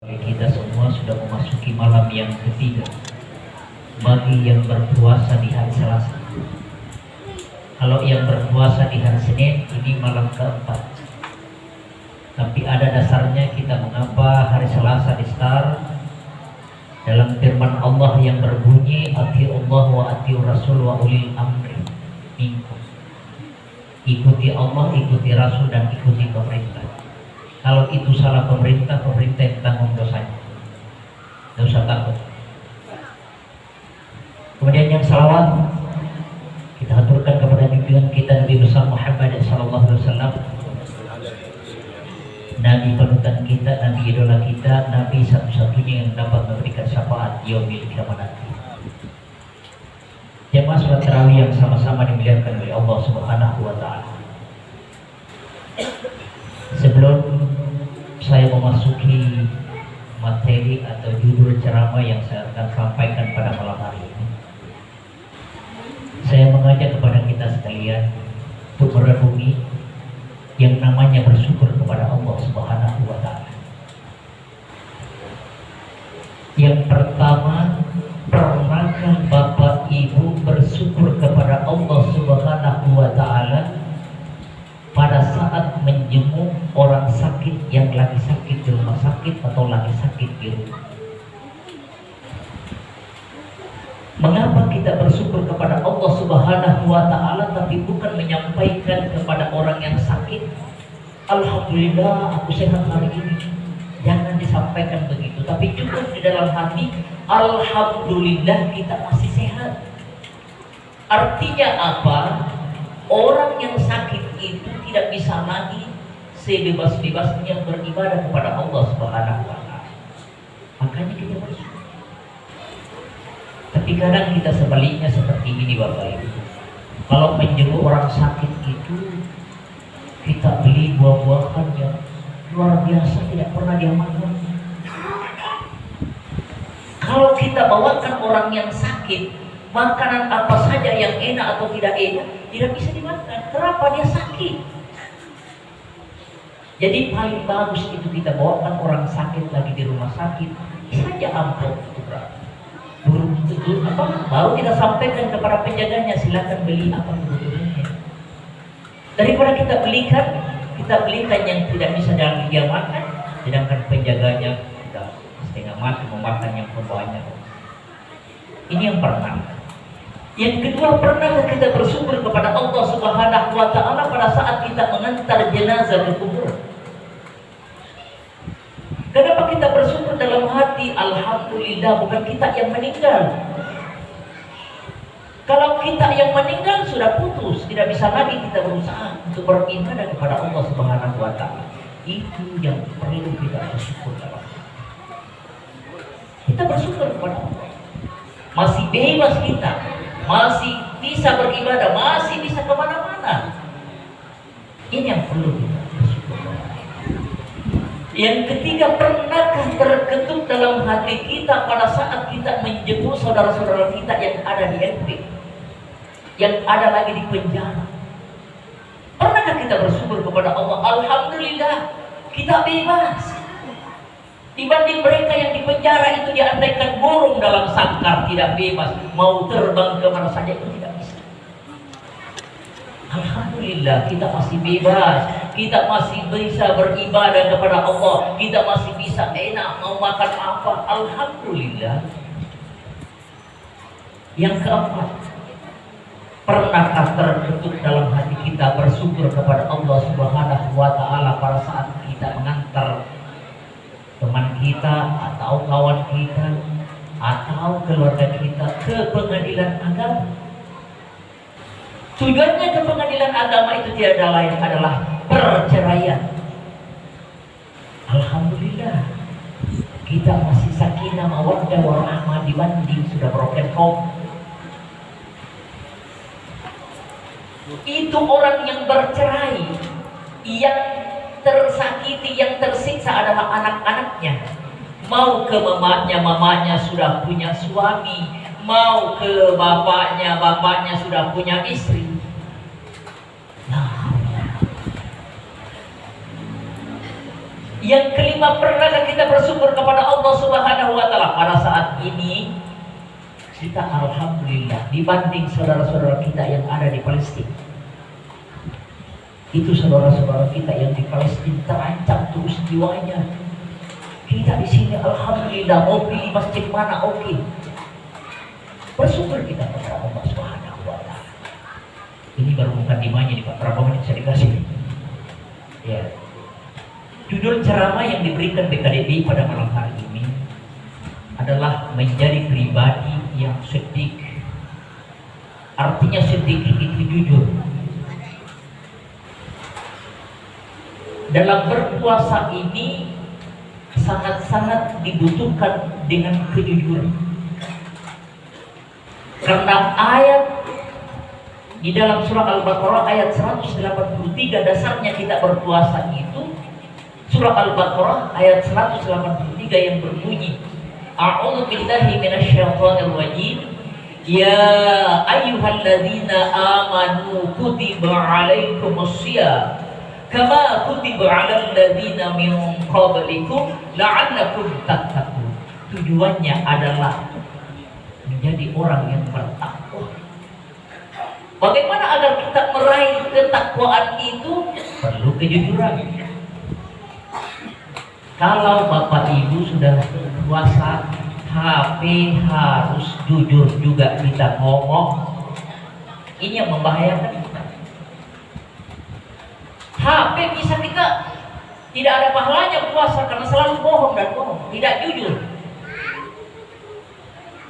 Kita semua sudah memasuki malam yang ketiga bagi yang berpuasa di hari Selasa. Kalau yang berpuasa di hari Senin, ini malam keempat. Tapi ada dasarnya kita mengapa hari Selasa di start dalam firman Allah yang berbunyi atiullah wa atiur rasul wa ulil amri minkum. Ikuti Allah, ikuti Rasul, dan ikuti pemerintah. Kalau itu salah pemerintah, pemerintah yang tanggung dosanya. Tidak usah takut. Kemudian yang salawat kita aturkan kepada junjungan kita Nabi besar Muhammad SAW, Nabi panutan kita, Nabi idola kita, Nabi satu-satunya yang dapat memberikan syafaat yaumil kiamat nanti. Jamaah salat tarawih yang sama-sama dimuliakan oleh Allah Subhanahu wa taala. Sebelum saya memasuki materi atau judul ceramah yang saya akan sampaikan pada malam hari ini, saya mengajak kepada kita sekalian untuk merenungi yang namanya bersyukur kepada Allah Subhanahu wa taala. Yang pertama, pernahkah Bapak Ibu bersyukur kepada Allah Subhanahu wa taala pada saat menjenguk orang sakit yang lagi sakit di rumah sakit atau lagi sakit di rumah? Mengapa kita bersyukur kepada Allah Subhanahu wa taala tapi bukan menyampaikan kepada orang yang sakit, alhamdulillah aku sehat hari ini? Jangan disampaikan begitu, tapi cukup di dalam hati, alhamdulillah kita masih sehat. Artinya apa? Orang yang sakit itu tidak bisa lagi sebebas-bebasnya beribadah kepada Allah Subhanahu wa taala. Makanya kita bersyukur. Tapi kadang kita sebaliknya seperti ini Bapak Ibu. Kalau menjenguk orang sakit itu, kita beli buah-buahan yang luar biasa tidak pernah dia makan. Kalau kita bawakan orang yang sakit makanan apa saja yang enak atau tidak enak, tidak bisa dimakan. Kenapa? Dia sakit. Jadi paling bagus itu kita bawakan orang sakit lagi di rumah sakit, saja amplop itu baru kita sampaikan kepada penjaganya, silakan beli apa kebutuhannya. Daripada kita belikan yang tidak bisa dia makan, sedangkan penjaganya tidak setengah mati memakan yang pembawanya. Ini yang pertama. Yang kedua, pernahkah kita bersyukur kepada Allah Subhanahu wa taala pada saat kita mengantar jenazah ke kubur? Kenapa kita bersyukur dalam hati? Alhamdulillah, bukan kita yang meninggal. Kalau kita yang meninggal sudah putus, tidak bisa lagi kita berusaha untuk beribadah kepada Allah Subhanahu wa taala. Itu yang perlu kita bersyukur dalam hati. Kita bersyukur kepada Allah. Masih bebas kita, masih bisa beribadah, masih bisa kemana-mana. Ini yang perlu kita bersyukur. Yang ketiga, pernahkah terketuk dalam hati kita pada saat kita menjenguk saudara-saudara kita yang ada di NP, yang ada lagi di penjara? Pernahkah kita bersyukur kepada Allah? Alhamdulillah, kita bebas. Dibanding mereka yang di penjara itu diandaikan burung dalam sangkar, tidak bebas, mau terbang kemana saja itu tidak bisa. Alhamdulillah, kita masih bebas, kita masih bisa beribadah kepada Allah, kita masih bisa enak mau makan apa. Alhamdulillah. Yang keempat, pernahkah terketuk dalam hati kita bersyukur kepada Allah Subhanahu wa taala pada saat kita mengantar teman kita atau kawan kita atau keluarga kita ke pengadilan agama? Tujuannya ke pengadilan agama itu tiada lain adalah perceraian. Alhamdulillah, kita masih sakinah mawaddah warahmah dibanding sudah broken home. Itu orang yang bercerai, yang tersakiti, yang tersiksa adalah anak-anaknya. Mau ke mamanya sudah punya suami, mau ke bapaknya sudah punya istri. Nah, yang kelima, pernahkah kita bersyukur kepada Allah Subhanahu wa taala, pada saat ini kita alhamdulillah dibanding saudara-saudara kita yang ada di Palestina. Itu saudara-saudara kita yang di Palestina terancam terus jiwanya. Kita di sini alhamdulillah mau pilih masjid mana oke. Bersyukur kita kepada Allah Subhanahu wa taala. Ini baru mukadimahnya nih Pak, berapa menit bisa dikasih? Ya. Judul ceramah yang diberikan BKDBI pada malam hari ini adalah menjadi pribadi yang sedik. Artinya sedik itu jujur. Dalam berpuasa ini sangat-sangat dibutuhkan dengan kejujuran. Karena ayat di dalam surah Al-Baqarah ayat 183 dasarnya kita berpuasa itu surah Al-Baqarah ayat 183 yang berbunyi A'udzu billahi minasyaitonir rajim. Ya ayyuhalladzina amanu kutiba 'alaikumusiyam kama kutiba 'alal ladzina min qablikum la'allakum tattaqun. Tujuannya adalah menjadi orang yang bertakwa. Bagaimana agar kita meraih ketakwaan itu? Perlu kejujuran. Kalau Bapak Ibu sudah puasa, tapi harus jujur juga kita ngomong. Ini yang membahayakan kita. HP bisa kita tidak ada pahalanya puasa karena selalu bohong dan bohong, tidak jujur.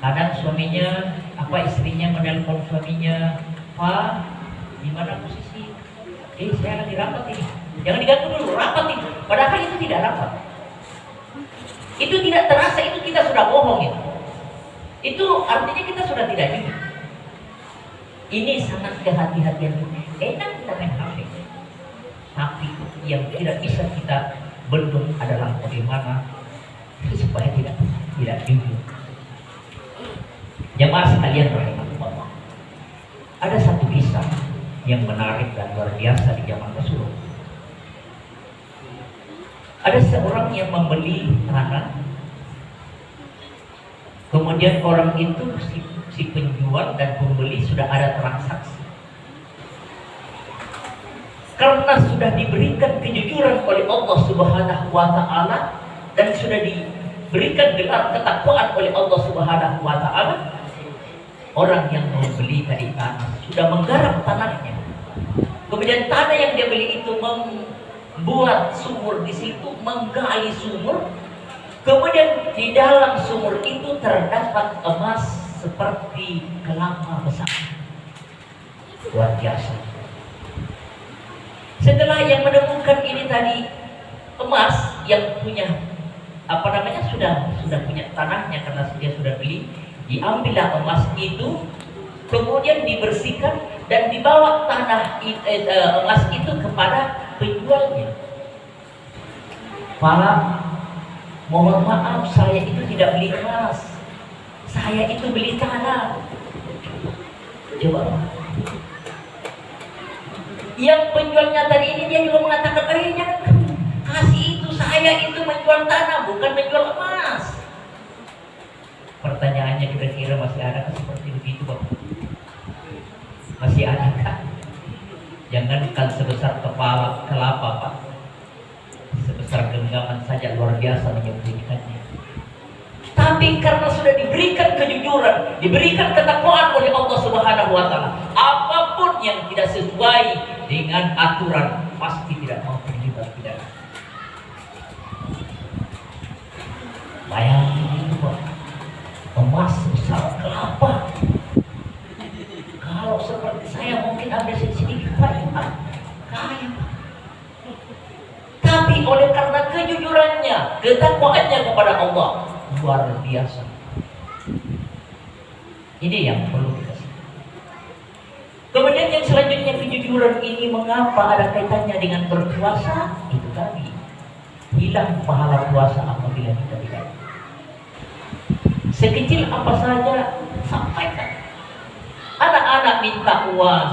Kadang suaminya, istrinya menelpon suaminya, Pak, di mana posisi? Saya lagi rapat ini. Jangan diganggu dulu, rapat ini. Padahal itu tidak rapat. Itu tidak terasa, itu kita sudah bohong itu. Itu artinya kita sudah tidak jujur. Ini sangat kehati-hatian. Enak kita main HP. Tapi yang tidak bisa kita bendung adalah bagaimana supaya tidak jujur. Jamaah sekalian rahimahullah. Ada satu kisah yang menarik dan luar biasa di zaman Rasulullah. Ada seorang yang membeli tanah, kemudian orang itu si penjual dan pembeli sudah ada transaksi. Karena sudah diberikan kejujuran oleh Allah Subhanahu wa taala dan sudah diberikan gelar ketakwaan oleh Allah Subhanahu wa taala, orang yang membeli tadi tanah sudah menggarap tanahnya. Kemudian tanah yang dia beli itu membuat sumur di situ, menggali sumur. Kemudian di dalam sumur itu terdapat emas seperti kelapa besar. Luar biasa. Setelah yang menemukan ini tadi emas yang punya sudah punya tanahnya karena dia sudah beli, diambillah emas itu, kemudian dibersihkan dan dibawa emas itu kepada penjualnya. Pak, mohon maaf, saya itu tidak beli emas, saya itu beli tanah. Coba. Yang penjualnya tadi ini dia juga mengatakan, jangan kasih itu, saya itu menjual tanah bukan menjual emas. Pertanyaannya kira-kira masih ada seperti begitu Bapak? Masih ada kan? Jangankan sebesar kepala kelapa Pak, sebesar genggaman saja luar biasa menyembunyikannya. Tapi karena sudah diberikan kejujuran, diberikan ketakwaan oleh Allah Subhanahu wa taala, apapun yang tidak sesuai dengan aturan pasti tidak mau terlibat pidana. Bayangin itu Pak, emas besar kelapa. Kalau seperti saya mungkin ada sedikit Pak, kaya Pak. Tapi oleh karena kejujurannya, ketakwaannya kepada Allah, luar biasa. Ini yang perlu kita sadari. Kemudian yang selanjutnya, kejujuran ini mengapa ada kaitannya dengan berpuasa? Itu tadi, hilang pahala puasa apabila kita tidak. Sekecil apa saja sampaikan. Anak-anak minta uang,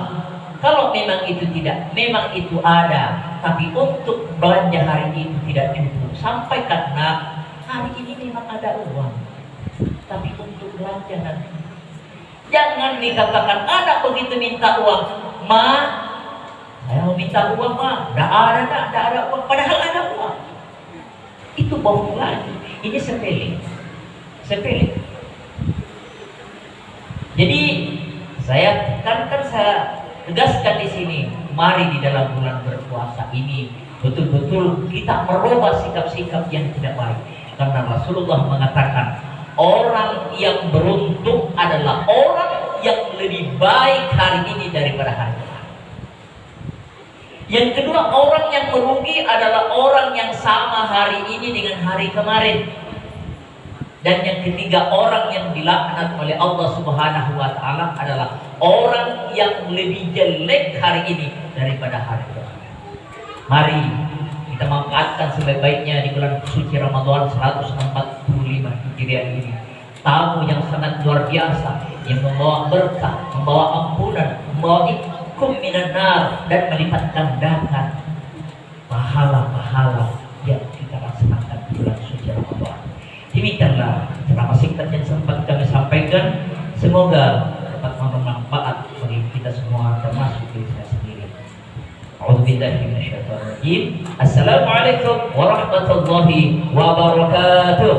kalau memang itu memang itu ada, tapi untuk belanja hari ini tidak cukup, sampaikan, nah hari ini memang ada uang, tapi untuk belanja nanti. Jangan dikatakan anak begitu minta uang, ma, saya mau minta uang ma, tidak ada uang, padahal ada uang. Itu bohong lagi. Ini sepele. Jadi saya tegaskan di sini, mari di dalam bulan berpuasa ini betul-betul kita merubah sikap-sikap yang tidak baik. Karena Rasulullah mengatakan, orang yang beruntung adalah orang yang lebih baik hari ini daripada hari kemarin. Yang kedua, orang yang merugi adalah orang yang sama hari ini dengan hari kemarin. Dan yang ketiga, orang yang dilaknat oleh Allah Subhanahu wa Ta'ala adalah orang yang lebih jelek hari ini daripada hari kemarin. Mari kita manfaatkan sebaik-baiknya di bulan suci Ramadan 145 Hijriah ini. Tamu yang sangat luar biasa, yang membawa berkah, membawa ampunan, membawa ikum minan nar, dan melipat gandakan pahala-pahala yang kita laksanakan di bulan suci Ramadan. Demikianlah ceramah singkat yang sempat kami sampaikan. Semoga dapat bermanfaat bagi kita semua, termasuk diri saya sendiri. A'udzubillahi minasyaitonir rajim. Assalamualaikum warahmatullahi wabarakatuh.